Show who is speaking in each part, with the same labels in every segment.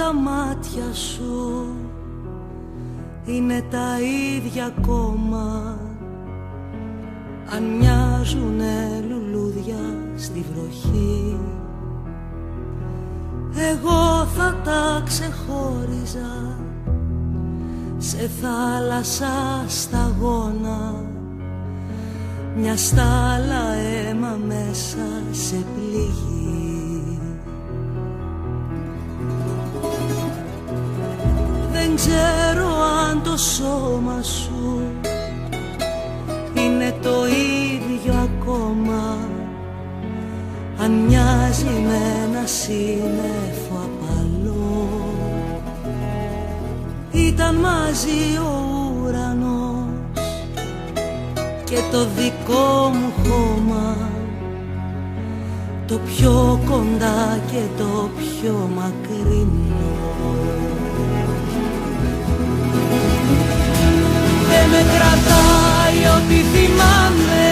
Speaker 1: τα μάτια σου είναι τα ίδια ακόμα, αν μοιάζουνε λουλούδια στη βροχή. Εγώ θα τα ξεχώριζα σε θάλασσα σταγόνα, μια στάλα αίμα μέσα σε πληγή. Δεν ξέρω αν το σώμα σου είναι το ίδιο ακόμα, αν μοιάζει με ένα σύννεφο απαλό. Ήταν μαζί ο ουρανός και το δικό μου χώμα, το πιο κοντά και το πιο μακρινό. Δεν με κρατάει ό,τι θυμάμαι,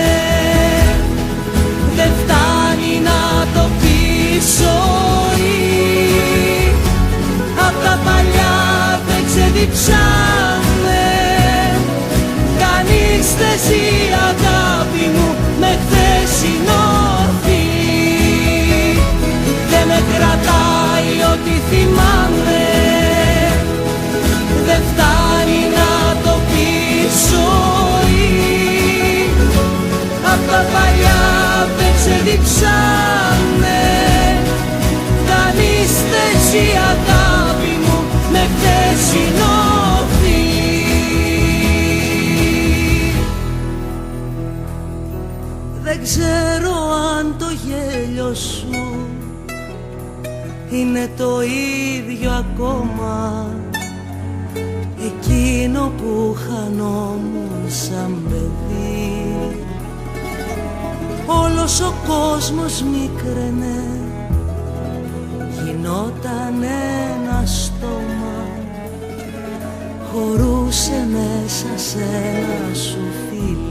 Speaker 1: δεν φτάνει να το πεις ζωή. Απ' τα παλιά δεν ξεδιψάμε, κανείς δεν ζει αγάπη μου με χθεσινό θη. Δεν με κρατάει ό,τι θυμάμαι, δεν φτάνει να το πεις ζωή. Απ' τα παλιά δεν ξεδιψάμε, κανείς δεν ζει αγάπη μου με χθεσινό θη. Δεν ξέρω αν το γέλιο σου είναι το ίδιο ακόμα, εκείνο που χανόμουν σαν παιδί. Όλος ο κόσμος μίκραινε, γινόταν ένα στόμα, χωρούσε μέσα σε ένα σου φίλι.